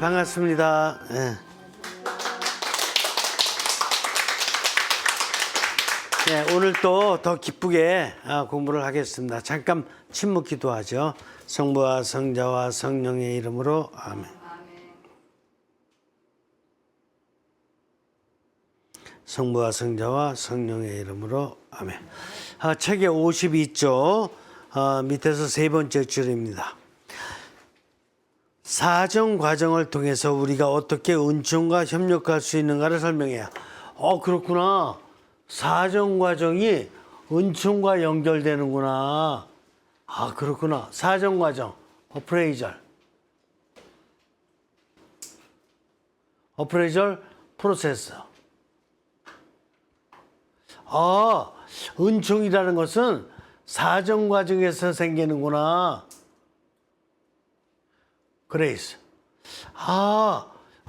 반갑습니다. 예. 네, 오늘 또 더 기쁘게 공부를 하겠습니다. 잠깐 침묵 기도하죠. 성부와 성자와 성령의 이름으로 아멘. 성부와 성자와 성령의 이름으로 아멘. 책의 52조 밑에서 세 번째 줄입니다. 사정 과정을 통해서 우리가 어떻게 은총과 협력할 수 있는가를 설명해요. 그렇구나. 사정 과정이 은총과 연결되는구나. 그렇구나. 사정 과정, 어프레이절 프로세스. 은총이라는 것은 사정 과정에서 생기는구나. 그레이스.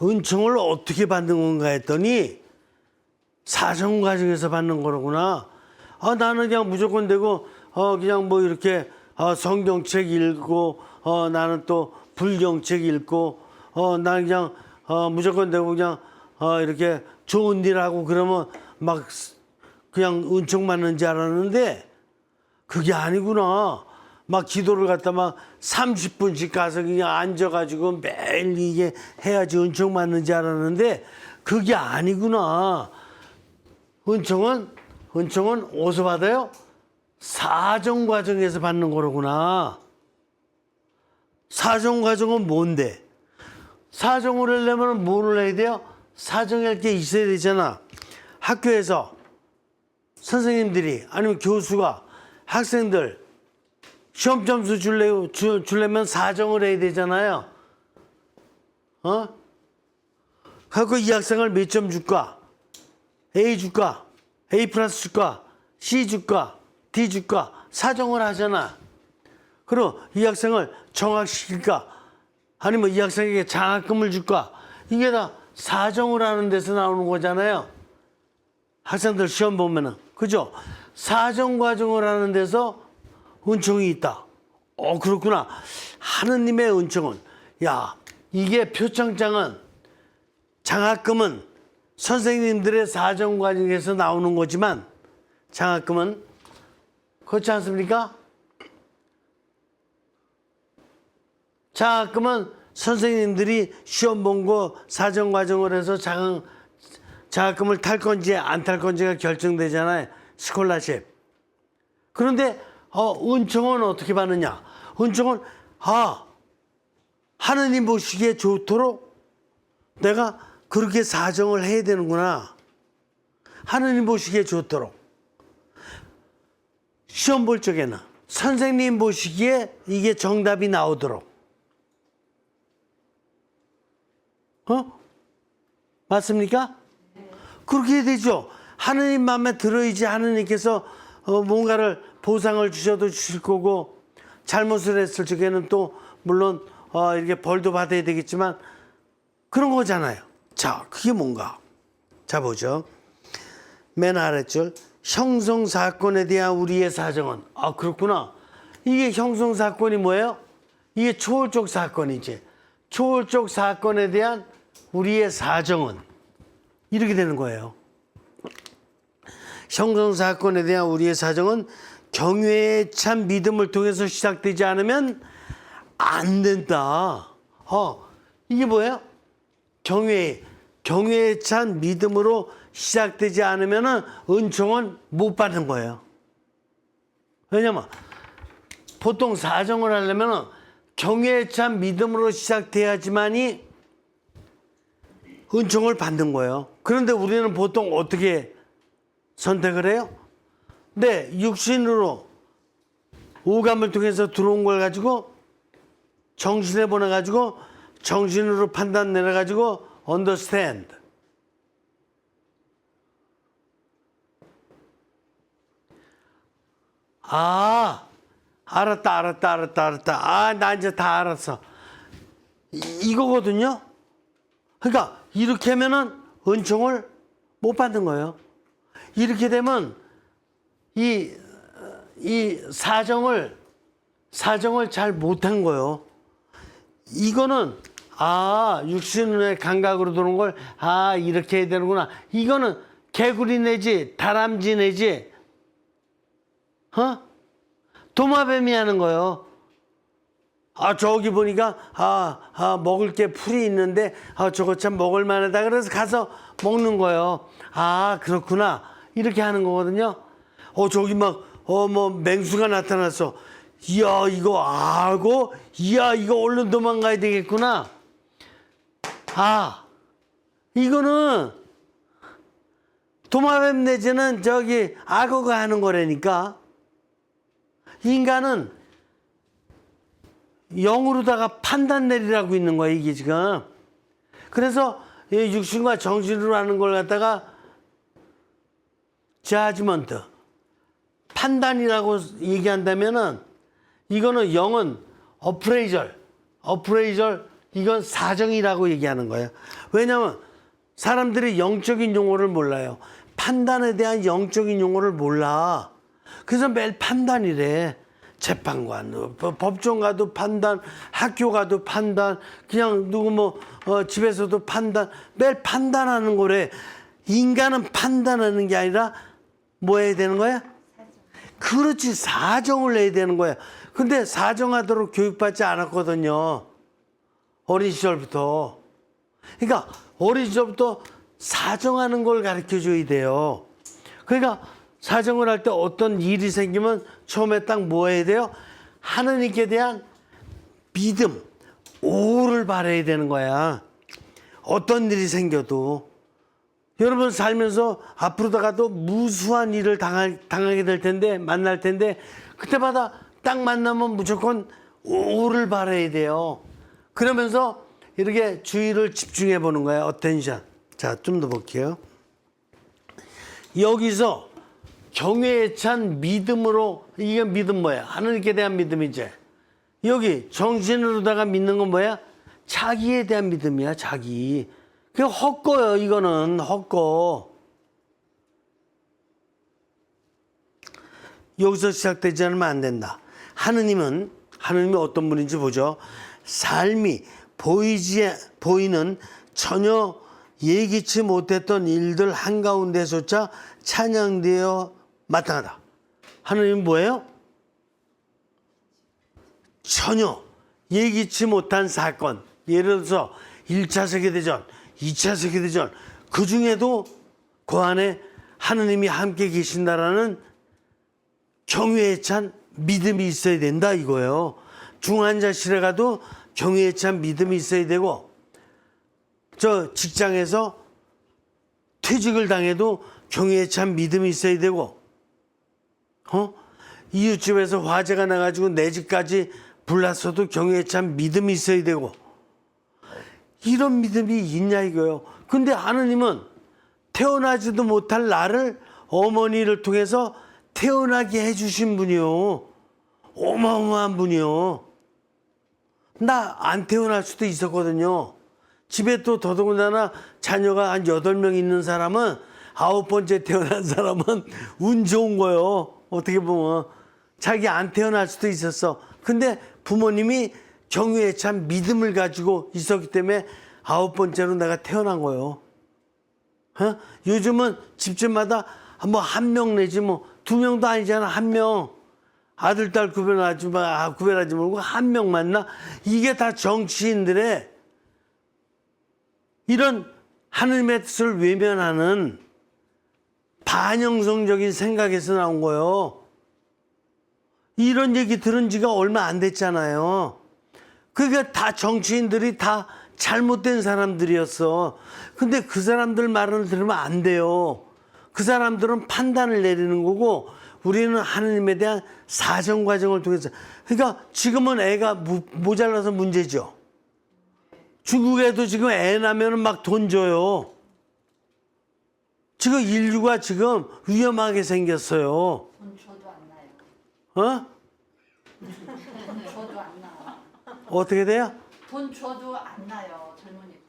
은총을 어떻게 받는 건가 했더니 사정 과정에서 받는 거로구나. 나는 그냥 무조건 되고 그냥 뭐 이렇게 성경책 읽고 나는 또 불경책 읽고 나는 그냥 무조건 되고 그냥 이렇게 좋은 일 하고 그러면 막 그냥 은총 받는 줄 알았는데 그게 아니구나. 막 기도를 갖다 막 30분씩 가서 그냥 앉아가지고 매일 이게 해야지 은총 받는 줄 알았는데 그게 아니구나. 은총은 어디서 받아요? 사정 과정에서 받는 거로구나. 사정 과정은 뭔데? 사정을 하려면 뭐를 해야 돼요? 사정할 게 있어야 되잖아. 학교에서 선생님들이 아니면 교수가 학생들 시험 점수 주려면 사정을 해야 되잖아요. 그래서 이 학생을 몇 점 줄까? A 줄까? A 플러스 줄까? C 줄까? D 줄까? 사정을 하잖아. 그럼 이 학생을 정학시킬까? 아니면 이 학생에게 장학금을 줄까? 이게 다 사정을 하는 데서 나오는 거잖아요. 학생들 시험 보면은. 그죠? 사정 과정을 하는 데서 은총이 있다. 그렇구나. 하느님의 은총은, 이게 표창장은, 장학금은 선생님들의 사정 과정에서 나오는 거지만, 장학금은, 그렇지 않습니까? 장학금은 선생님들이 시험 본 거 사정 과정을 해서 장학금을 탈 건지 안 탈 건지가 결정되잖아요. 스콜라십. 그런데 은총은 어떻게 받느냐? 은총은 하느님 보시기에 좋도록 내가 그렇게 사정을 해야 되는구나. 하느님 보시기에 좋도록. 시험 볼 적에는 선생님 보시기에 이게 정답이 나오도록. 맞습니까? 그렇게 해야 되죠. 하느님 마음에 들어야지 하느님께서 뭔가를 보상을 주셔도 주실 거고 잘못을 했을 적에는 또 물론 이렇게 벌도 받아야 되겠지만 그런 거잖아요. 자, 그게 뭔가? 자, 보죠. 맨 아랫줄 형성사건에 대한 우리의 사정은 그렇구나. 이게 형성사건이 뭐예요? 이게 초월적 사건이지. 초월적 사건에 대한 우리의 사정은 이렇게 되는 거예요. 형성사건에 대한 우리의 사정은 경외에 찬 믿음을 통해서 시작되지 않으면 안 된다. 이게 뭐예요? 경외에 찬 믿음으로 시작되지 않으면 은총은 못 받는 거예요. 왜냐면 보통 사정을 하려면 경외에 찬 믿음으로 시작돼야지만이 은총을 받는 거예요. 그런데 우리는 보통 어떻게 선택을 해요? 네, 육신으로 오감을 통해서 들어온 걸 가지고 정신에 보내가지고 정신으로 판단 내려가지고 understand. 알았다. 나 이제 다 알았어. 이거거든요. 그러니까 이렇게 하면은 은총을 못 받는 거예요. 이렇게 되면 이 사정을 잘 못한 거예요. 이거는 아, 육신의 감각으로 도는 걸, 아, 이렇게 해야 되는구나. 이거는 개구리 내지, 다람쥐 내지, 도마뱀이 하는 거예요. 아, 저기 보니까, 먹을 게 풀이 있는데, 저거 참 먹을 만하다. 그래서 가서 먹는 거예요. 아, 그렇구나. 이렇게 하는 거거든요. 저기 막, 뭐, 맹수가 나타났어. 이야, 이거 알고, 이야, 이거 얼른 도망가야 되겠구나. 아, 이거는 도마뱀 내지는 저기 악어가 하는 거라니까. 인간은 영으로다가 판단 내리라고 있는 거야, 이게 지금. 그래서 육신과 정신으로 하는 걸 갖다가 자지먼트, 판단이라고 얘기한다면은 이거는 영은 어프레이절, 이건 사정이라고 얘기하는 거예요. 왜냐하면 사람들이 영적인 용어를 몰라요. 판단에 대한 영적인 용어를 몰라. 그래서 매일 판단이래. 재판관, 법정 가도 판단, 학교 가도 판단, 그냥 누구 집에서도 판단, 매일 판단하는 거래. 인간은 판단하는 게 아니라 뭐 해야 되는 거야? 그렇지, 사정을 내야 되는 거야. 근데 사정하도록 교육받지 않았거든요. 어린 시절부터. 그러니까 어린 시절부터 사정하는 걸 가르쳐 줘야 돼요. 그러니까 사정을 할 때 어떤 일이 생기면 처음에 딱 뭐 해야 돼요? 하느님께 대한 믿음, 오를 바라야 되는 거야. 어떤 일이 생겨도. 여러분 살면서 앞으로다가도 무수한 일을 당하게 될 텐데, 만날 텐데, 그때마다 딱 만나면 무조건 오를 바라야 돼요. 그러면서 이렇게 주의를 집중해 보는 거야. 어텐션. 자, 좀 더 볼게요. 여기서 경외에 찬 믿음으로, 이게 믿음 뭐야? 하느님께 대한 믿음이지. 여기 정신으로다가 믿는 건 뭐야? 자기에 대한 믿음이야, 자기. 그게 헛거예요, 이거는. 헛거. 여기서 시작되지 않으면 안 된다. 하느님이 어떤 분인지 보죠. 삶이 보이는 전혀 예기치 못했던 일들 한가운데조차 찬양되어 마땅하다. 하느님은 뭐예요? 전혀 예기치 못한 사건. 예를 들어서 1차 세계대전, 2차 세계대전, 그 중에도 그 안에 하느님이 함께 계신다라는 경외에 찬 믿음이 있어야 된다 이거예요. 중환자실에 가도 경외에 찬 믿음이 있어야 되고, 저 직장에서 퇴직을 당해도 경외에 찬 믿음이 있어야 되고, 이웃집에서 화재가 나가지고 내 집까지 불났어도 경외에 찬 믿음이 있어야 되고, 이런 믿음이 있냐 이거예요. 근데 하느님은 태어나지도 못할 나를 어머니를 통해서 태어나게 해주신 분이요. 어마어마한 분이요. 나 안 태어날 수도 있었거든요. 집에 또 더더군다나 자녀가 한 8명 있는 사람은 9번째 태어난 사람은 운 좋은 거예요. 어떻게 보면. 자기 안 태어날 수도 있었어. 근데 부모님이 경외에 찬 믿음을 가지고 있었기 때문에 9번째로 내가 태어난 거예요. 요즘은 집집마다 뭐 1명 내지 뭐 2명도 아니잖아. 1명. 아들, 딸 구별하지 말고 1명 만나. 이게 다 정치인들의 이런 하느님의 뜻을 외면하는 반영성적인 생각에서 나온 거예요. 이런 얘기 들은 지가 얼마 안 됐잖아요. 그게 다 정치인들이 다 잘못된 사람들이었어. 근데 그 사람들 말을 들으면 안 돼요. 그 사람들은 판단을 내리는 거고, 우리는 하느님에 대한 사정 과정을 통해서. 그러니까 지금은 애가 모자라서 문제죠. 중국에도 지금 애 낳으면 막 돈 줘요. 지금 인류가 지금 위험하게 생겼어요. 돈 줘도 안 나요. 돈 줘도 안 나. 어떻게 돼요? 돈 줘도 안 나요, 젊은이들.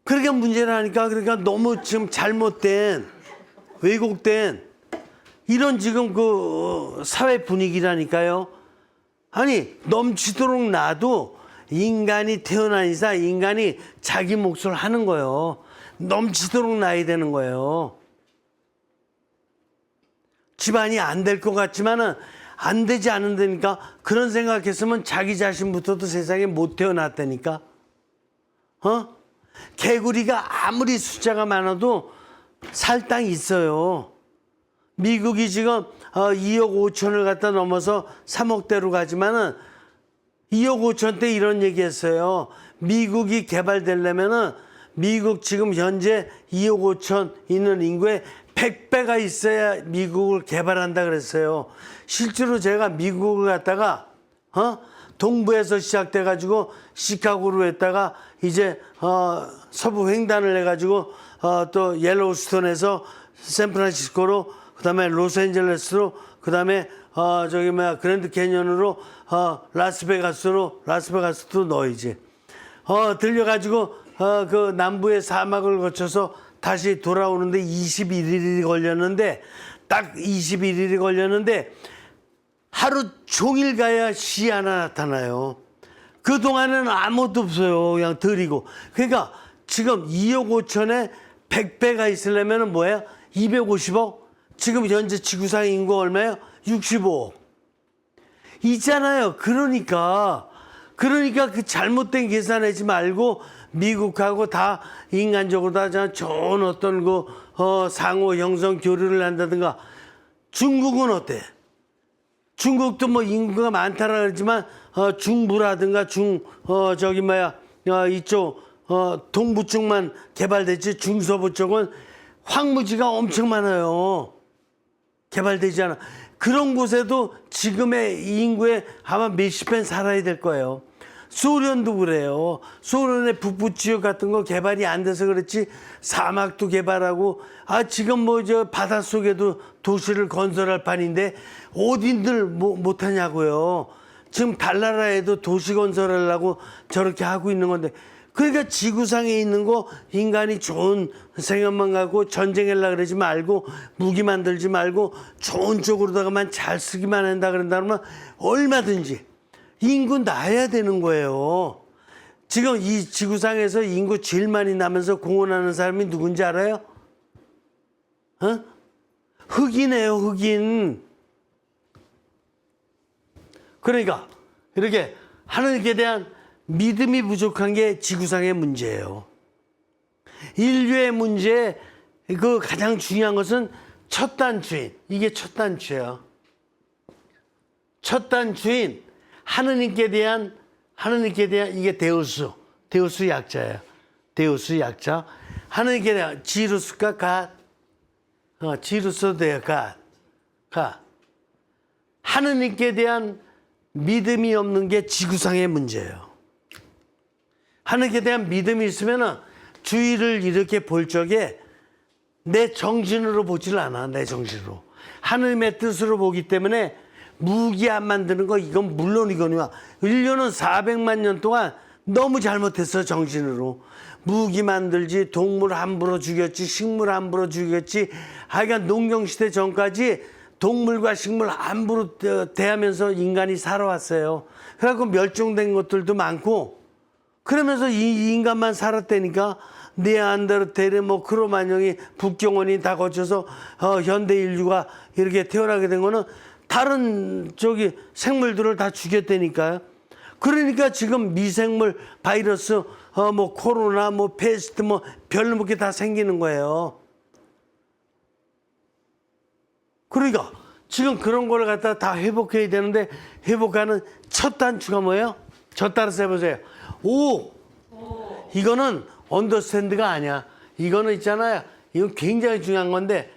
그러니까 문제라니까. 그러니까 너무 지금 잘못된, 왜곡된 이런 지금 그 사회 분위기라니까요. 아니, 넘치도록 놔도 인간이 태어난 이상 인간이 자기 몫을 하는 거예요. 넘치도록 나야 되는 거예요. 집안이 안 될 것 같지만은 안 되지 않는다니까. 그런 생각했으면 자기 자신부터도 세상에 못 태어났다니까. 개구리가 아무리 숫자가 많아도 살 땅이 있어요. 미국이 지금 2억 5천을 갖다 넘어서 3억대로 가지만은 2억 5천 때 이런 얘기 했어요. 미국이 개발되려면은 미국 지금 현재 2억 5천 있는 인구에 100배가 있어야 미국을 개발한다 그랬어요. 실제로 제가 미국을 갔다가 동부에서 시작돼 가지고 시카고로 했다가 이제 서부 횡단을 해 가지고 또 옐로우스톤에서 샌프란시스코로 그다음에 로스앤젤레스로 그다음에 그랜드 캐니언으로 라스베가스도 넣어야지. 들려가지고 그 남부의 사막을 거쳐서 다시 돌아오는데 21일이 걸렸는데 딱 21일이 걸렸는데 하루 종일 가야 시 하나 나타나요. 그동안에는 아무것도 없어요. 그냥 들이고. 그러니까 지금 2억 5천에 100배가 있으려면 뭐예요? 250억? 지금 현재 지구상 인구 얼마예요? 65억. 있잖아요. 그러니까 그 잘못된 계산하지 말고 미국하고 다 인간적으로 다 좋은 어떤 상호 형성 교류를 한다든가. 중국은 어때? 중국도 뭐 인구가 많다라 그러지만 중부라든가 이쪽 동부 쪽만 개발됐지 중서부 쪽은 황무지가 엄청 많아요. 개발되지 않아. 그런 곳에도 지금의 인구의 아마 몇십 배 살아야 될 거예요. 소련도 그래요. 소련의 북부 지역 같은 거 개발이 안 돼서 그렇지 사막도 개발하고 지금 바닷속에도 도시를 건설할 판인데 어딘들 못하냐고요. 지금 달나라에도 도시 건설하려고 저렇게 하고 있는 건데 그러니까 지구상에 있는 거 인간이 좋은 생각만 갖고 전쟁하려고 그러지 말고 무기 만들지 말고 좋은 쪽으로다가만 잘 쓰기만 한다 그런다면 얼마든지 인구 낳아야 되는 거예요. 지금 이 지구상에서 인구 제일 많이 나면서 공헌하는 사람이 누군지 알아요? 흑인이에요, 흑인. 그러니까 이렇게 하나님께 대한 믿음이 부족한 게 지구상의 문제예요. 인류의 문제의 그 가장 중요한 것은 첫 단추인. 이게 첫 단추예요. 첫 단추인 하느님께 대한 이게 데우스 약자예요. 데우스 약자. 하느님께 대한 지루스가 갓. 지루스 돼요. 갓. 하느님께 대한 믿음이 없는 게 지구상의 문제예요. 하느님께 대한 믿음이 있으면은 주위를 이렇게 볼 적에 내 정신으로 보질 않아. 내 정신으로. 하느님의 뜻으로 보기 때문에 무기 안 만드는 거 이건 물론이거니와 인류는 400만 년 동안 너무 잘못했어. 정신으로. 무기 만들지 동물 함부로 죽였지 식물 함부로 죽였지 하여간 농경시대 전까지 동물과 식물 함부로 대하면서 인간이 살아왔어요. 그래갖고 멸종된 것들도 많고 그러면서 이 인간만 살았다니까. 네안데르탈의 크로마뇽이 북경원이 다 거쳐서 현대 인류가 이렇게 태어나게 된 거는 다른 생물들을 다 죽였다니까요. 그러니까 지금 미생물 바이러스 코로나 패스트 별로 게 다 생기는 거예요. 그러니까 지금 그런 걸 갖다 다 회복해야 되는데 회복하는 첫 단추가 뭐예요? 저 따라서 해보세요. 오! 이거는 언더스탠드가 아니야. 이거는 있잖아요. 이건 굉장히 중요한 건데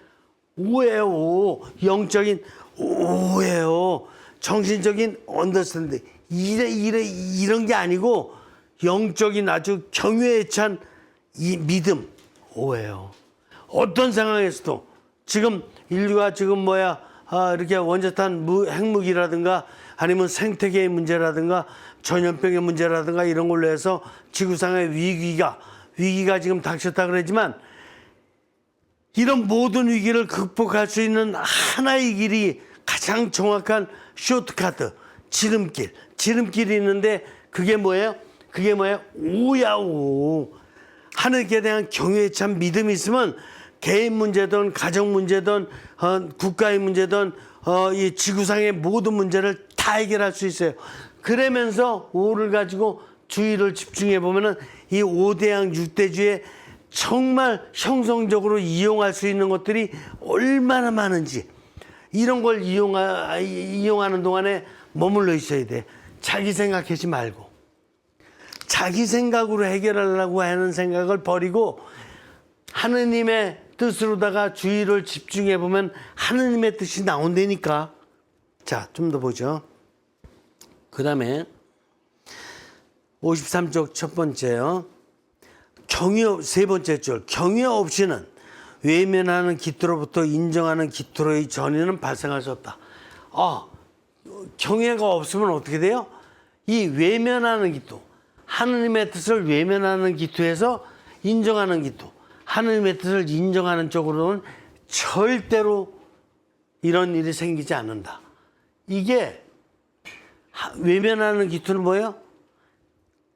오예요. 오. 영적인 오예요. 정신적인 언더스탠드. 이런 게 아니고 영적인 아주 경외에 찬 이 믿음 오예요. 어떤 상황에서도 지금 인류가 지금 이렇게 원자탄 핵무기라든가 아니면 생태계의 문제라든가 전염병의 문제라든가 이런 걸로 해서 지구상의 위기가 지금 닥쳤다 그러지만 이런 모든 위기를 극복할 수 있는 하나의 길이 가장 정확한 쇼트카트, 지름길이 있는데 그게 뭐예요? 그게 뭐예요? 오야오. 하나님께 대한 경외에 참 믿음이 있으면 개인 문제든 가정 문제든 국가의 문제든 이 지구상의 모든 문제를 다 해결할 수 있어요. 그러면서 오를 가지고 주의를 집중해 보면은 이 5대양 6대주에 정말 형성적으로 이용할 수 있는 것들이 얼마나 많은지 이런 걸 이용하는 동안에 머물러 있어야 돼. 자기 생각하지 말고 자기 생각으로 해결하려고 하는 생각을 버리고 하느님의 뜻으로다가 주의를 집중해 보면 하느님의 뜻이 나온다니까. 자, 좀 더 보죠. 그 다음에 53쪽 첫 번째요. 세 번째 줄. 경외 없이는 외면하는 기토로부터 인정하는 기토로의 전이는 발생할 수 없다. 경외가 없으면 어떻게 돼요? 이 외면하는 기토. 하느님의 뜻을 외면하는 기토에서 인정하는 기토. 하느님의 뜻을 인정하는 쪽으로는 절대로 이런 일이 생기지 않는다. 이게 외면하는 기토는 뭐예요?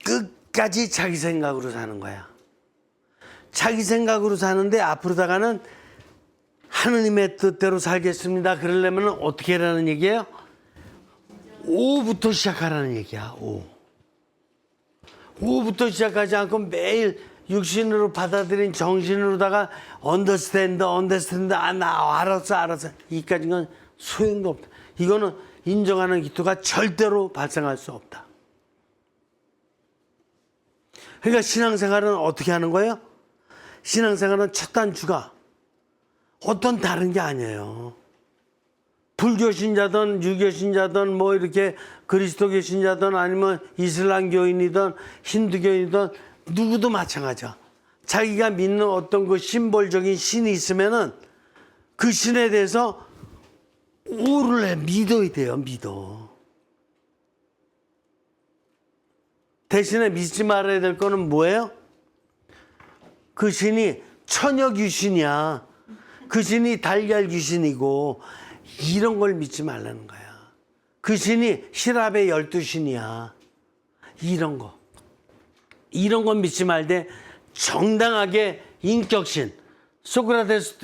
끝까지 자기 생각으로 사는 거야. 자기 생각으로 사는데 앞으로다가는 하느님의 뜻대로 살겠습니다. 그러려면 어떻게 하라는 얘기예요? 오부터 시작하라는 얘기야. 오부터 시작하지 않고 매일 육신으로 받아들인 정신으로다가 언더스탠드 나 알았어 이까지는 소용도 없다. 이거는 인정하는 기토가 절대로 발생할 수 없다. 그러니까 신앙생활은 어떻게 하는 거예요? 신앙생활은 첫 단추가 어떤 다른 게 아니에요. 불교 신자든 유교 신자든 뭐 이렇게 그리스도교 신자든 아니면 이슬람교인이든 힌두교인이든 누구도 마찬가지야. 자기가 믿는 어떤 그 심볼적인 신이 있으면은 그 신에 대해서 오를 믿어야 돼요. 믿어. 대신에 믿지 말아야 될 거는 뭐예요? 그 신이 처녀 귀신이야. 그 신이 달걀 귀신이고 이런 걸 믿지 말라는 거야. 그 신이 시랍의 12신이야. 이런 거. 이런 건 믿지 말되 정당하게 인격신. 소크라테스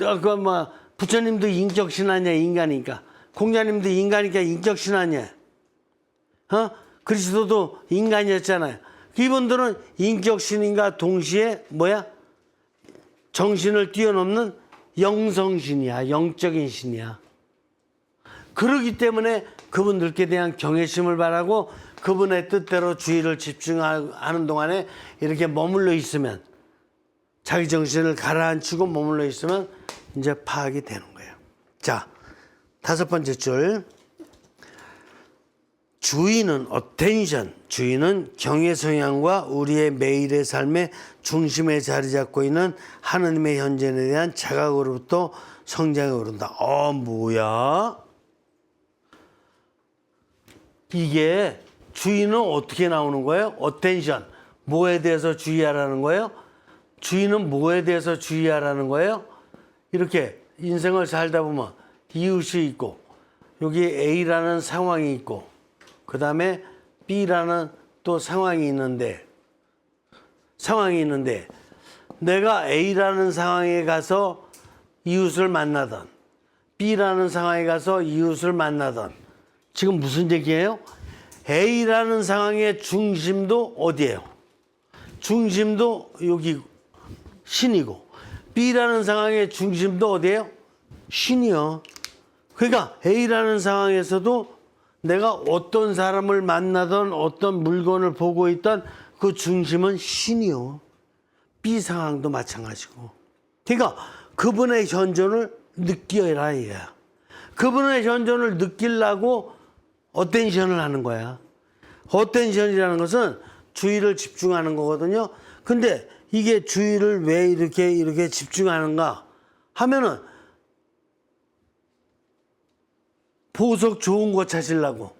부처님도 인격신 아니야. 인간이니까. 공자님도 인간이니까 인격신 아니야. 그리스도도 인간이었잖아요. 이분들은 인격신인가 동시에 정신을 뛰어넘는 영성신이야. 영적인 신이야. 그러기 때문에 그분들께 대한 경외심을 바라고 그분의 뜻대로 주의를 집중하는 동안에 이렇게 머물러 있으면 자기 정신을 가라앉히고 머물러 있으면 이제 파악이 되는 거예요. 자, 5번째 줄. 주의는 attention. 주의는 경외 성향과 우리의 매일의 삶의 중심에 자리 잡고 있는 하느님의 현존에 대한 자각으로부터 성장에 오른다. 뭐야? 이게 주의는 어떻게 나오는 거예요? attention. 뭐에 대해서 주의하라는 거예요? 주의는 뭐에 대해서 주의하라는 거예요? 이렇게 인생을 살다 보면 이웃이 있고 여기 A라는 상황이 있고 그 다음에 B라는 또 상황이 있는데 내가 A라는 상황에 가서 이웃을 만나던 B라는 상황에 가서 이웃을 만나던 지금 무슨 얘기예요? A라는 상황의 중심도 어디예요? 중심도 여기 신이고 B라는 상황의 중심도 어디예요? 신이요. 그러니까 A라는 상황에서도 내가 어떤 사람을 만나던 어떤 물건을 보고 있던 그 중심은 신이요. B 상황도 마찬가지고. 그러니까 그분의 현존을 느껴라 이거야. 그분의 현존을 느끼려고 어텐션을 하는 거야. 어텐션이라는 것은 주의를 집중하는 거거든요. 근데 이게 주의를 왜 이렇게 집중하는가 하면은 보석 좋은 거 찾으려고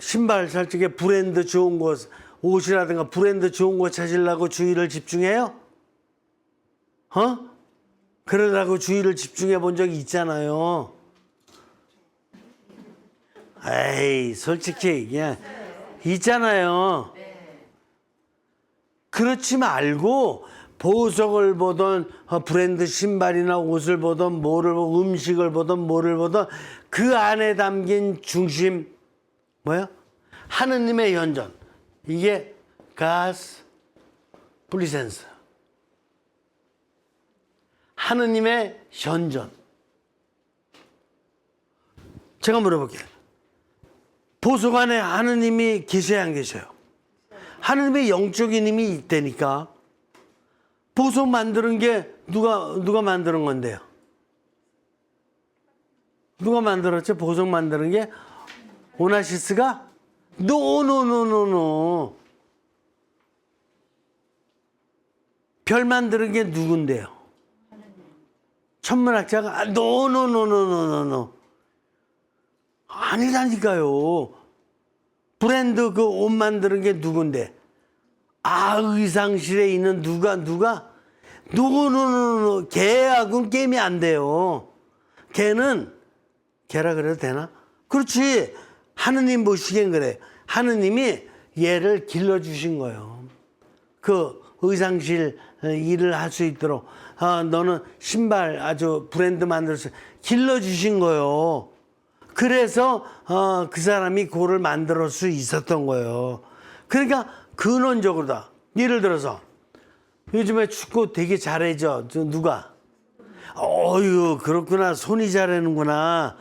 신발 살 적에 브랜드 좋은 거 옷이라든가 브랜드 좋은 거 찾으려고 주의를 집중해요? 그러라고 주의를 집중해 본 적이 있잖아요. 에이 솔직히 그냥 있잖아요. 네. 그렇지 말고 보석을 보던 브랜드 신발이나 옷을 보던 뭐를 보던 음식을 보던 뭐를 보던 그 안에 담긴 중심 뭐야? 하느님의 현존. 이게 God's presence. 하느님의 현존. 제가 물어볼게요. 보석 안에 하느님이 계셔야 안 계셔요? 하느님의 영적인 힘이 있다니까. 보석 만드는 게 누가 만드는 건데요? 누가 만들었죠? 보석 만드는 게 오나시스가? 노. 별 만드는 게 누군데요? 천문학자가? 노. 아니라니까요. 브랜드 그 옷 만드는 게 누군데? 의상실에 있는 누가? 누구는 걔하고는 게임이 안 돼요. 걔라 그래도 되나? 그렇지. 하느님 보시기엔 그래. 하느님이 얘를 길러주신 거예요. 그 의상실 일을 할 수 있도록 너는 신발 아주 브랜드 만들 수 길러주신 거예요. 그래서 그 사람이 그거를 만들 수 있었던 거예요. 그러니까 근원적으로다. 예를 들어서 요즘에 축구 되게 잘해죠. 누가? 어유 그렇구나. 손이 잘하는구나.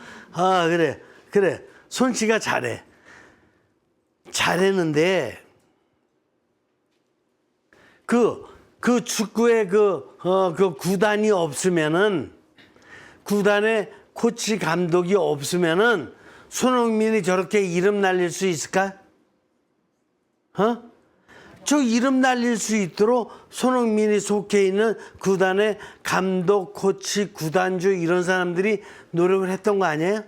그래. 손씨가 잘했는데 그 축구의 그 구단이 없으면은 구단의 코치 감독이 없으면은 손흥민이 저렇게 이름 날릴 수 있을까? 저 이름 날릴 수 있도록 손흥민이 속해 있는 구단의 감독, 코치, 구단주 이런 사람들이 노력을 했던 거 아니에요?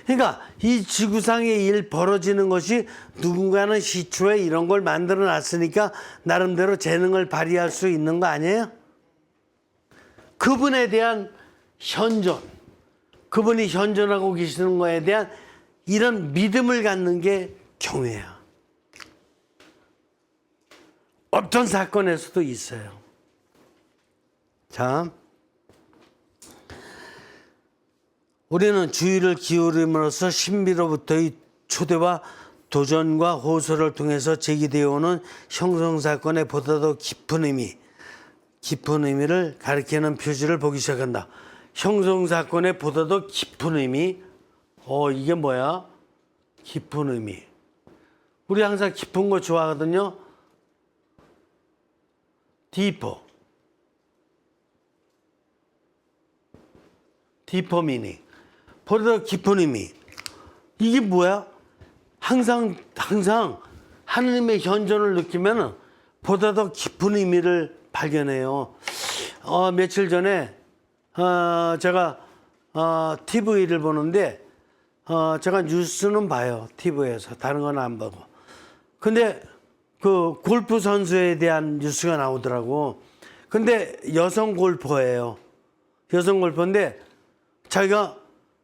그러니까 이 지구상의 일 벌어지는 것이 누군가는 시초에 이런 걸 만들어 놨으니까 나름대로 재능을 발휘할 수 있는 거 아니에요? 그분에 대한 현존, 그분이 현존하고 계시는 거에 대한 이런 믿음을 갖는 게 경외야. 어떤 사건에서도 있어요. 자, 우리는 주의를 기울임으로써 신비로부터의 초대와 도전과 호소를 통해서 제기되어 오는 형성사건의 보다도 깊은 의미를 가리키는 표지를 보기 시작한다. 형성사건의 보다도 깊은 의미. 이게 뭐야? 깊은 의미. 우리 항상 깊은 거 좋아하거든요. 디퍼 미닝. 보다 더 깊은 의미. 이게 뭐야? 항상 하느님의 현존을 느끼면 보다 더 깊은 의미를 발견해요. 며칠 전에 제가 TV를 보는데 제가 뉴스는 봐요. TV에서. 다른 건 안 보고. 근데 그 골프 선수에 대한 뉴스가 나오더라고. 근데 여성 골퍼예요. 여성 골퍼인데 자기가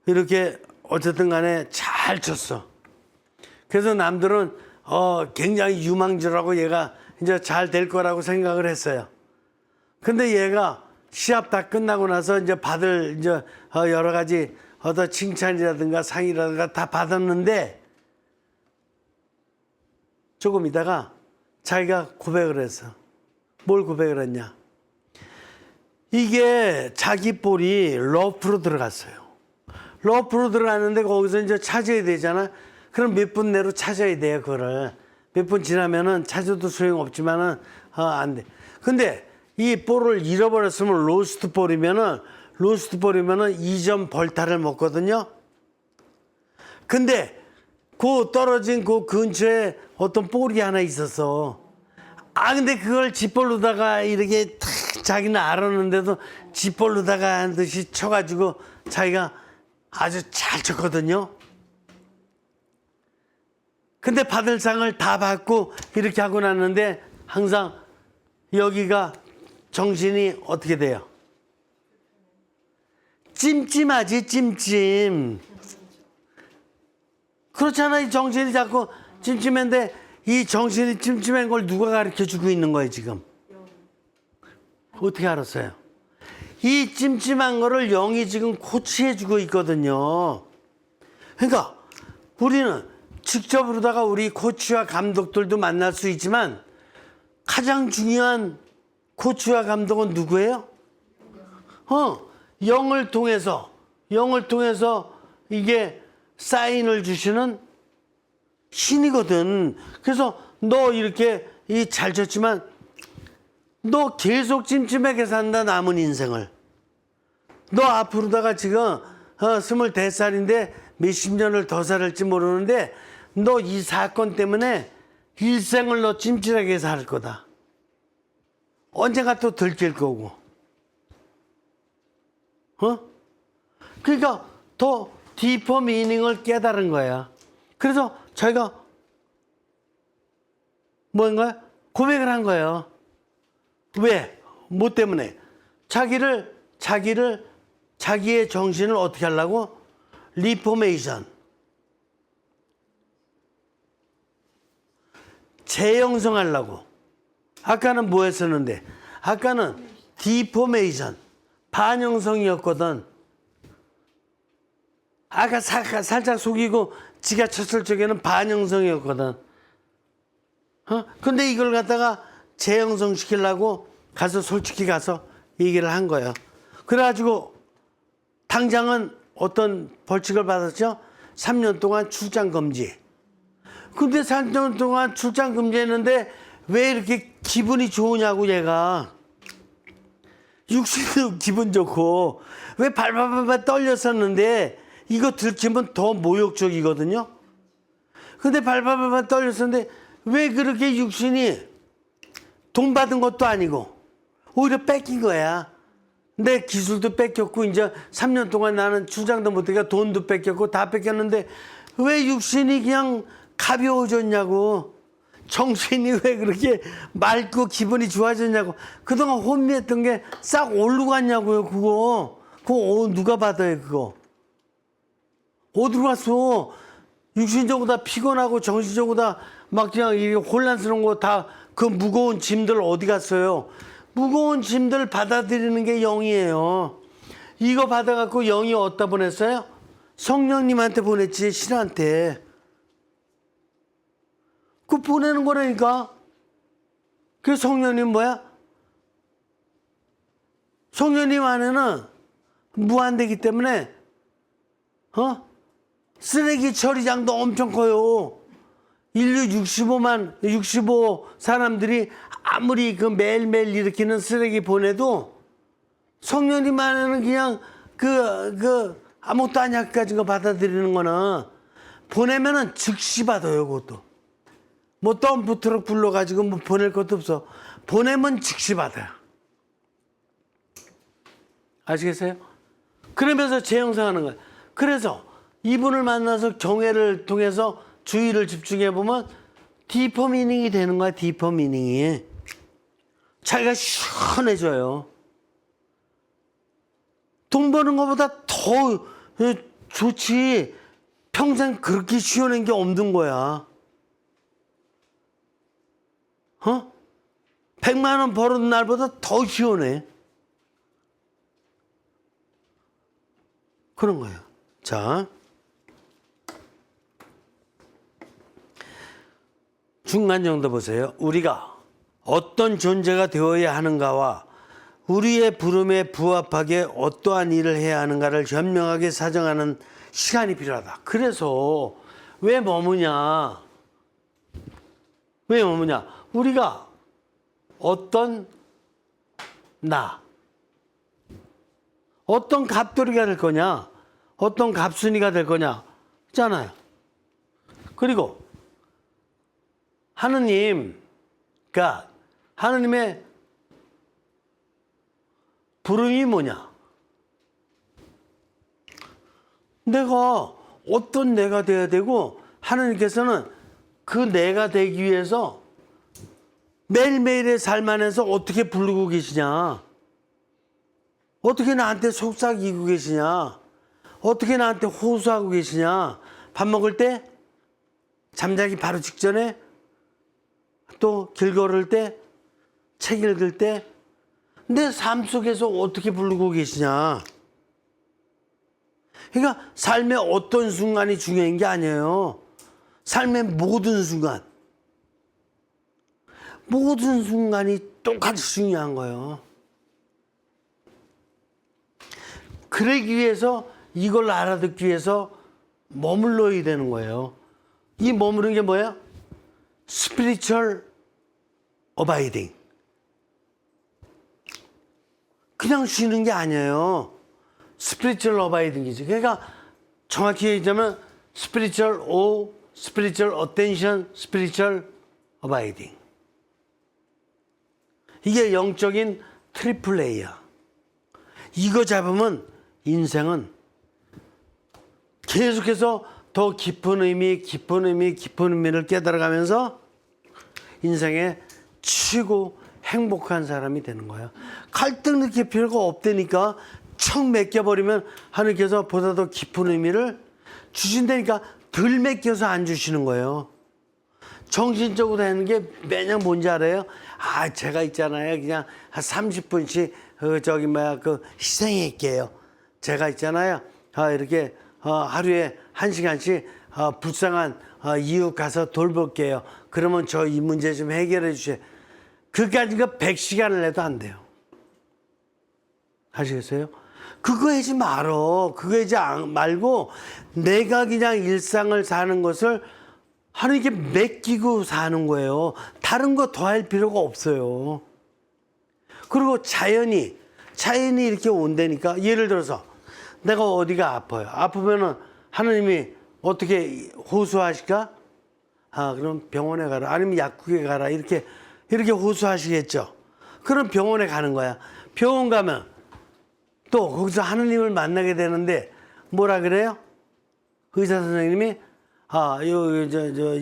이렇게 어쨌든 간에 잘 쳤어. 그래서 남들은 굉장히 유망주라고 얘가 이제 잘 될 거라고 생각을 했어요. 근데 얘가 시합 다 끝나고 나서 이제 받을 이제 여러 가지 어떤 칭찬이라든가 상이라든가 다 받았는데 조금 있다가 자기가 고백을 했어. 뭘 고백을 했냐? 이게 자기 볼이 러프로 들어갔어요. 러프로 들어갔는데 거기서 이제 찾아야 되잖아. 그럼 몇 분 내로 찾아야 돼요, 그거를. 몇 분 지나면은 찾아도 소용없지만은 안 돼. 근데 이 볼을 잃어버렸으면 로스트 볼이면은 2점 벌타를 먹거든요. 근데 그 떨어진 그 근처에 어떤 볼이 하나 있었어. 근데 그걸 짓볼로다가 이렇게 탁 자기는 알았는데도 짓볼로다가 한 듯이 쳐가지고 자기가 아주 잘 쳤거든요. 근데 받을 상을 다 받고 이렇게 하고 났는데 항상 여기가 정신이 어떻게 돼요? 찜찜하지, 찜찜. 그렇잖아요. 정신이 자꾸 찜찜한데 이 정신이 찜찜한 걸 누가 가르쳐 주고 있는 거예요, 지금? 어떻게 알았어요? 이 찜찜한 거를 영이 지금 코치해 주고 있거든요. 그러니까 우리는 직접으로다가 우리 코치와 감독들도 만날 수 있지만 가장 중요한 코치와 감독은 누구예요? 영을 통해서 이게 사인을 주시는 신이거든. 그래서 너 이렇게 잘 쳤지만 너 계속 찜찜하게 산다, 남은 인생을. 너 앞으로다가 지금 25살인데 몇십 년을 더 살을지 모르는데 너 이 사건 때문에 일생을 너 찜찜하게 살 거다. 언젠가 또 들킬 거고. 그러니까 더 디퍼 미닝을 깨달은 거야. 그래서 저희가 뭔가 고백을 한 거예요. 왜? 뭐 때문에? 자기의 정신을 어떻게 하려고? 리포메이션. 재형성하려고. 아까는 뭐 했었는데? 아까는 디포메이션. 반영성이었거든. 아까 살짝 속이고 지가 쳤을 적에는 반영성이었거든. 근데 이걸 갖다가 재형성 시키려고 솔직히 가서 얘기를 한 거예요. 그래가지고 당장은 어떤 벌칙을 받았죠? 3년 동안 출장 금지. 근데 3년 동안 출장 금지했는데 왜 이렇게 기분이 좋으냐고, 얘가. 육신도 기분 좋고 왜 발발발발 떨렸었는데 이거 들키면 더 모욕적이거든요. 근데 발발발발 떨렸었는데 왜 그렇게 육신이 돈 받은 것도 아니고 오히려 뺏긴 거야. 내 기술도 뺏겼고 이제 3년 동안 나는 출장도 못하니까 돈도 뺏겼고 다 뺏겼는데 왜 육신이 그냥 가벼워졌냐고. 정신이 왜 그렇게 맑고 기분이 좋아졌냐고. 그동안 혼미했던 게 싹 올라갔냐고요. 그거 누가 받아요, 그거. 어디로 갔어? 육신적으로 다 피곤하고 정신적으로 다 막 그냥 이게 혼란스러운 거 다 그 무거운 짐들 어디 갔어요? 무거운 짐들 받아들이는 게 영이에요. 이거 받아갖고 영이 어디다 보냈어요? 성령님한테 보냈지, 신한테. 그 보내는 거라니까. 그 성령님 뭐야? 성령님 안에는 무한대기 때문에 쓰레기 처리장도 엄청 커요. 인류 65 사람들이 아무리 그 매일매일 일으키는 쓰레기 보내도 성령님 안에는 그냥 아무것도 아니야 가진 거 받아들이는 거는 보내면은 즉시 받아요. 그것도 뭐 덤프 트럭 불러가지고 뭐 보낼 것도 없어. 보내면 즉시 받아요. 아시겠어요? 그러면서 재형성하는 거예요. 그래서 이분을 만나서 경애를 통해서 주의를 집중해 보면 디퍼 미닝이 되는 거야. 디퍼 미닝이 자기가 시원해져요. 돈 버는 것보다 더 좋지. 평생 그렇게 시원한 게 없는 거야. 100만 원 벌은 날보다 더 시원해. 그런 거예요. 자, 중간 정도 보세요. 우리가 어떤 존재가 되어야 하는가와 우리의 부름에 부합하게 어떠한 일을 해야 하는가를 현명하게 사정하는 시간이 필요하다. 그래서 왜 머무냐? 우리가 어떤 갑돌이가 될 거냐? 어떤 갑순이가 될 거냐? 있잖아요. 그리고 하느님의 부름이 뭐냐? 내가 어떤 내가 돼야 되고, 하느님께서는 그 내가 되기 위해서 매일매일의 삶 안에서 어떻게 부르고 계시냐? 어떻게 나한테 속삭이고 계시냐? 어떻게 나한테 호소하고 계시냐? 밥 먹을 때 잠자기 바로 직전에 또 길 걸을 때, 책 읽을 때 내 삶 속에서 어떻게 부르고 계시냐. 그러니까 삶의 어떤 순간이 중요한 게 아니에요. 삶의 모든 순간. 모든 순간이 똑같이 중요한 거예요. 그러기 위해서 이걸 알아듣기 위해서 머물러야 되는 거예요. 이 머무르는 게 뭐예요? Spiritual abiding. 그냥 쉬는 게 아니에요. Spiritual abiding이지. 그러니까 정확히 얘기하자면 Spiritual awe, Spiritual attention, Spiritual abiding. 이게 영적인 트리플 A야. 이거 잡으면 인생은 계속해서 더 깊은 의미, 깊은 의미, 깊은 의미를 깨달아가면서 인생에 치고 행복한 사람이 되는 거예요. 갈등 느낄 필요가 없다니까. 척 맡겨버리면 하나님께서 보다 더 깊은 의미를 주신다니까. 덜 맡겨서 안 주시는 거예요. 정신적으로 하는 게 매년 뭔지 알아요? 아, 제가 있잖아요. 그냥 한 30분씩 희생할게요. 제가 있잖아요. 이렇게 하루에 1시간씩 불쌍한 이웃 가서 돌볼게요. 그러면 저 이 문제 좀 해결해 주세요. 그까지가 100시간을 해도 안 돼요. 아시겠어요? 그거 하지 말어. 그거 하지 말고 내가 그냥 일상을 사는 것을 하나님께 맡기고 사는 거예요. 다른 거 더 할 필요가 없어요. 그리고 자연이 이렇게 온다니까. 예를 들어서 내가 어디가 아파요. 아프면은 하나님이 어떻게 호소하실까? 그럼 병원에 가라. 아니면 약국에 가라. 이렇게 호소하시겠죠. 그럼 병원에 가는 거야. 병원 가면 또 거기서 하나님을 만나게 되는데 뭐라 그래요? 의사 선생님이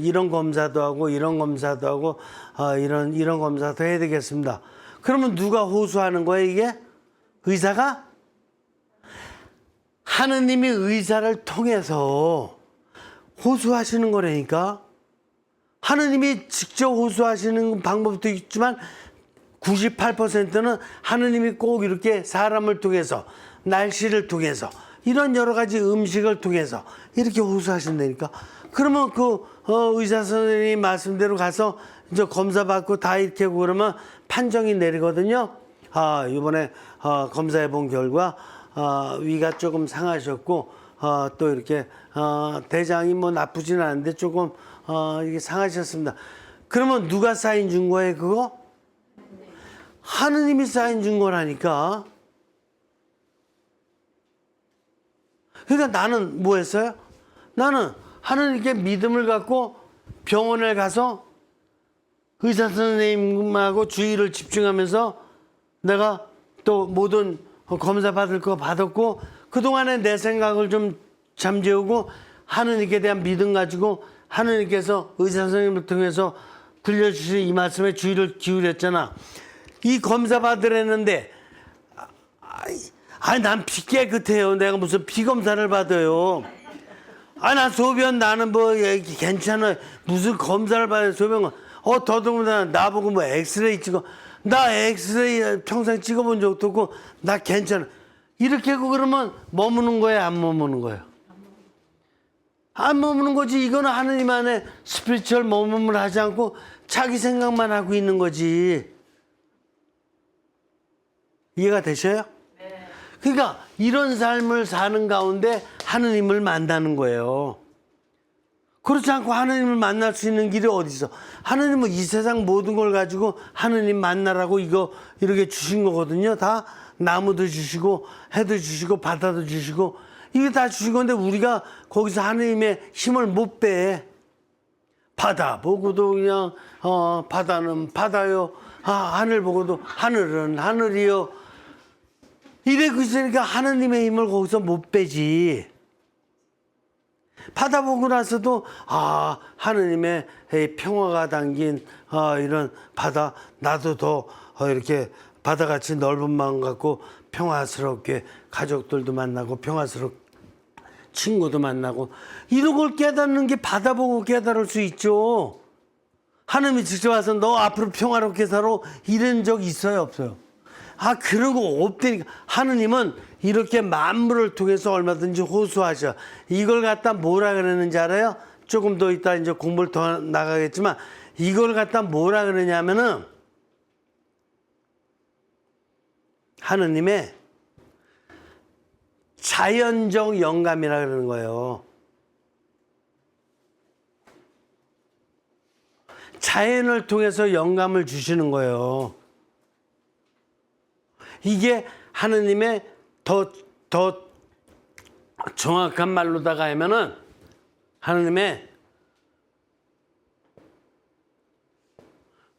이런 검사도 하고 이런 검사도 하고 이런 검사도 해야 되겠습니다. 그러면 누가 호소하는 거예요, 이게? 의사가? 하느님이 의사를 통해서 호소하시는 거라니까. 하느님이 직접 호소하시는 방법도 있지만 98%는 하느님이 꼭 이렇게 사람을 통해서, 날씨를 통해서, 이런 여러 가지 음식을 통해서 이렇게 호소하신다니까. 그러면 의사 선생님 말씀대로 가서 이제 검사 받고 다 이렇게 하고 그러면 판정이 내리거든요. 이번에 검사해 본 결과 위가 조금 상하셨고 또 이렇게 대장이 뭐 나쁘진 않은데 조금 이게 상하셨습니다. 그러면 누가 사인 준 거예요, 그거? 하느님이 사인 준 거라니까. 그러니까 나는 뭐 했어요? 나는 하느님께 믿음을 갖고 병원에 가서 의사 선생님하고 주의를 집중하면서 내가 또 모든 검사 받을 거 받았고 그동안에 내 생각을 좀 잠재우고 하느님께 대한 믿음 가지고 하느님께서 의사 선생님을 통해서 들려주신 이 말씀에 주의를 기울였잖아. 이 검사 받으랬는데 난 피 깨끗해요. 내가 무슨 피 검사를 받아요. 난 소변 나는 뭐 괜찮아요. 무슨 검사를 받아요. 소변은 더더군다나 나보고 뭐 엑스레이 찍어. 나 엑스레이 평생 찍어본 적도 없고 나 괜찮아. 이렇게 하고 그러면 머무는 거예요, 안 머무는 거예요? 안 머무는 거지. 이거는 하느님 안에 스피리추얼 머물을 하지 않고 자기 생각만 하고 있는 거지. 이해가 되셔요? 네. 그러니까 이런 삶을 사는 가운데 하느님을 만나는 거예요. 그렇지 않고 하느님을 만날 수 있는 길이 어디 있어? 하느님은 이 세상 모든 걸 가지고 하느님 만나라고 이렇게 주신 거거든요. 다 나무도 주시고 해도 주시고 바다도 주시고 이게 다 주신 건데 우리가 거기서 하느님의 힘을 못 빼. 바다 보고도 그냥 바다는 바다요. 하늘 보고도 하늘은 하늘이요. 이래 그러니까 하느님의 힘을 거기서 못 빼지. 바다 보고 나서도 하느님의 평화가 담긴 이런 바다, 나도 더 이렇게 바다같이 넓은 마음 갖고 평화스럽게 가족들도 만나고 평화스럽게 친구도 만나고 이런 걸 깨닫는 게 받아보고 깨달을 수 있죠. 하나님이 직접 와서 너 앞으로 평화롭게 살아 이런 적 있어요, 없어요? 아, 그런 거 없다니까. 하느님은 이렇게 만물을 통해서 얼마든지 호소하셔. 이걸 갖다 뭐라 그러는지 알아요? 조금 더 이따 이제 공부를 더 나가겠지만 이걸 갖다 뭐라 그러냐면은 하느님의 자연적 영감이라 그러는 거예요. 자연을 통해서 영감을 주시는 거예요. 이게 하느님의 더 정확한 말로다가 하면은 하느님의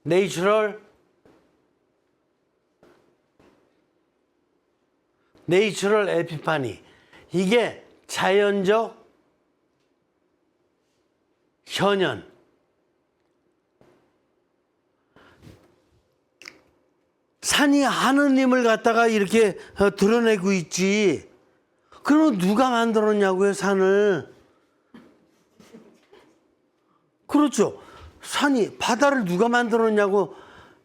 내추럴 에피파니, 이게 자연적 현현. 산이 하느님을 갖다가 이렇게 드러내고 있지. 그럼 누가 만들었냐고요, 산을? 그렇죠. 산이, 바다를 누가 만들었냐고.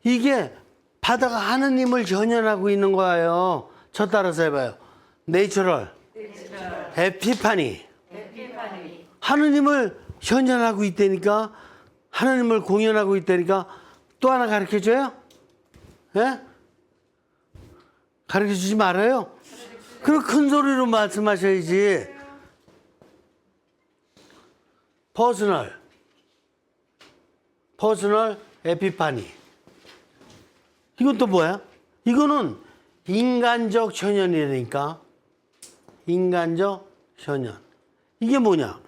이게 바다가 하느님을 현현하고 있는 거예요. 저 따라서 해봐요. 내추럴 에피파니. 하느님을 현현하고 있다니까. 하느님을 공연하고 있다니까. 또 하나 가르쳐줘요? 예? 가르쳐주지 말아요. 그럼 큰 소리로 말씀하셔야지. 퍼스널 에피파니. 이건 또 뭐야? 이거는 인간적 현현이라니까. 인간적 현현. 이게 뭐냐?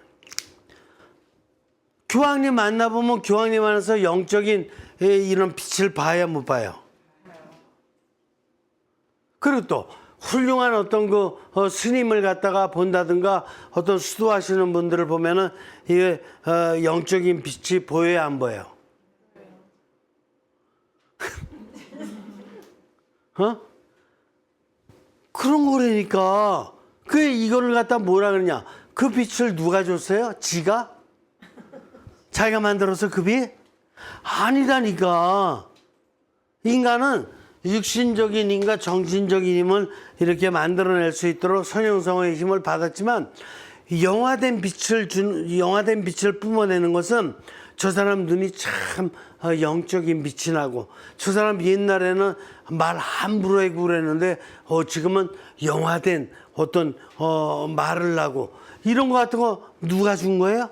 교황님 만나보면 교황님 안에서 영적인 이런 빛을 봐야 못 봐요. 그리고 또 훌륭한 어떤 스님을 갖다가 본다든가 어떤 수도하시는 분들을 보면은 이게 영적인 빛이 보여야 안 보여요? 그런 거라니까. 이거를 갖다 뭐라 그러냐? 그 빛을 누가 줬어요? 지가? 자기가 만들어서 그 빛? 아니라니까. 인간은 육신적인 힘과 정신적인 힘을 이렇게 만들어낼 수 있도록 선형성의 힘을 받았지만 영화된 빛을 뿜어내는 것은 저 사람 눈이 참 영적인 빛이 나고, 저 사람 옛날에는 말 함부로 하고 그랬는데 지금은 영화된 어떤 말을 하고, 이런 거 같은 거 누가 준 거예요?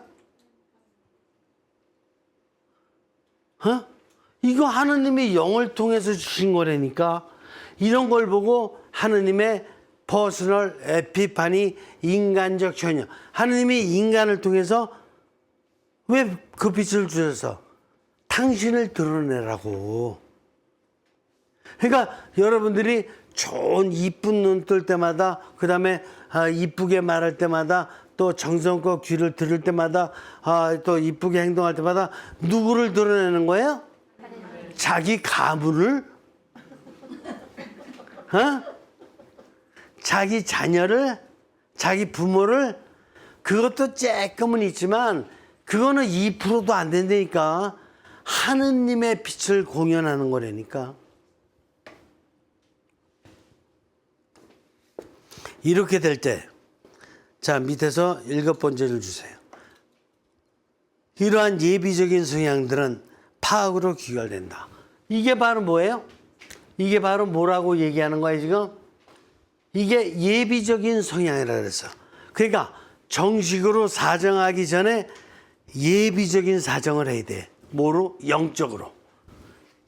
이거 하느님이 영을 통해서 주신 거라니까. 이런 걸 보고 하느님의 퍼스널 에피파니, 인간적 현현. 하느님이 인간을 통해서 왜 그 빛을 주셔서 당신을 드러내라고. 그러니까 여러분들이 좋은 이쁜 눈 뜰 때마다, 그 다음에 이쁘게 말할 때마다, 또 정성껏 귀를 들을 때마다, 또 이쁘게 행동할 때마다 누구를 드러내는 거예요? 자기 가문을, 자기 자녀를, 자기 부모를. 그것도 조금은 있지만 그거는 2%도 안 된다니까. 하느님의 빛을 공연하는 거라니까. 이렇게 될 때, 자, 밑에서 7번째를 주세요. 이러한 예비적인 성향들은 파악으로 귀결된다. 이게 바로 뭐예요? 이게 바로 뭐라고 얘기하는 거예요, 지금? 이게 예비적인 성향이라 그랬어. 그러니까 정식으로 사정하기 전에 예비적인 사정을 해야 돼. 뭐로? 영적으로.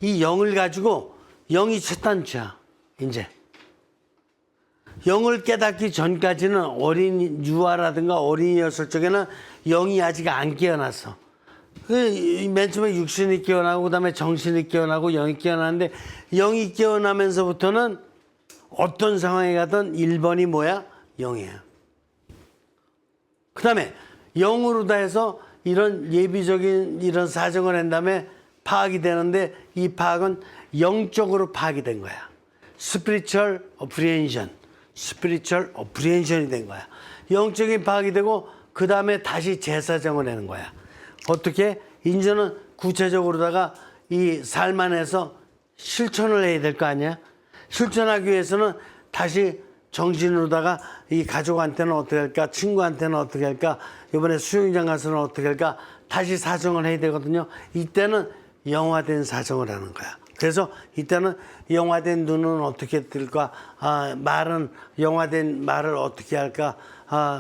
이 영을 가지고, 영이 첫 단추야, 이제. 영을 깨닫기 전까지는 어린 유아라든가 어린이였을 적에는 영이 아직 안 깨어났어. 맨 처음에 육신이 깨어나고, 그 다음에 정신이 깨어나고, 영이 깨어나는데, 영이 깨어나면서부터는 어떤 상황에 가든 1번이 뭐야? 영이야. 그 다음에 영으로 다 해서 이런 예비적인 이런 사정을 한 다음에 파악이 되는데, 이 파악은 영적으로 파악이 된 거야. Spiritual apprehension. 스피리추얼 어프리엔션이 된 거야. 영적인 파악이 되고 그 다음에 다시 제사정을 하는 거야. 어떻게? 이제는 구체적으로다가 이 삶 안에서 실천을 해야 될 거 아니야? 실천하기 위해서는 다시 정신으로다가 이 가족한테는 어떻게 할까? 친구한테는 어떻게 할까? 이번에 수영장 가서는 어떻게 할까? 다시 사정을 해야 되거든요. 이때는 영화된 사정을 하는 거야. 그래서 이때는 영화된 눈은 어떻게 뜰까? 말은 영화된 말을 어떻게 할까?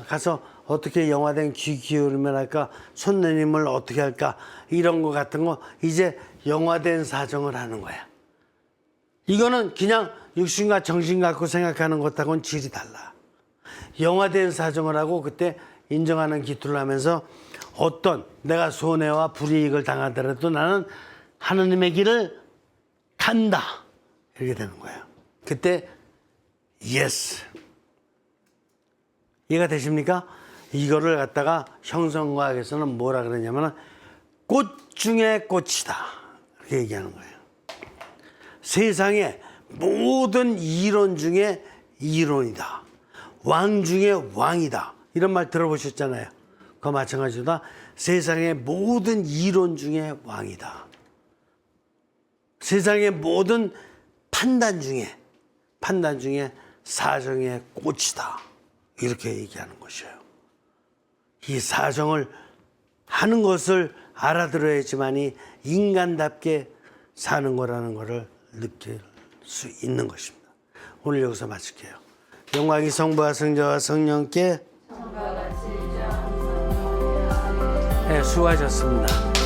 가서 어떻게 영화된 귀 기울이면 할까? 손 내림을 어떻게 할까? 이런 거 같은 거 이제 영화된 사정을 하는 거야. 이거는 그냥 육신과 정신 갖고 생각하는 것하고는 질이 달라. 영화된 사정을 하고 그때 인정하는 기도를 하면서 어떤 내가 손해와 불이익을 당하더라도 나는 하느님의 길을 간다. 이렇게 되는 거예요. 그때 예스. 이해가 되십니까? 이거를 갖다가 형성과학에서는 뭐라 그러냐면 꽃 중에 꽃이다. 이렇게 얘기하는 거예요. 세상의 모든 이론 중에 이론이다. 왕 중에 왕이다. 이런 말 들어보셨잖아요. 그거 마찬가지다. 세상의 모든 이론 중에 왕이다. 세상의 모든 판단 중에 사정의 꽃이다. 이렇게 얘기하는 것이에요. 이 사정을 하는 것을 알아들어야지만이 인간답게 사는 거라는 것을 느낄 수 있는 것입니다. 오늘 여기서 마칠게요. 영광이 성부와 성자와 성령께 네, 수고하셨습니다.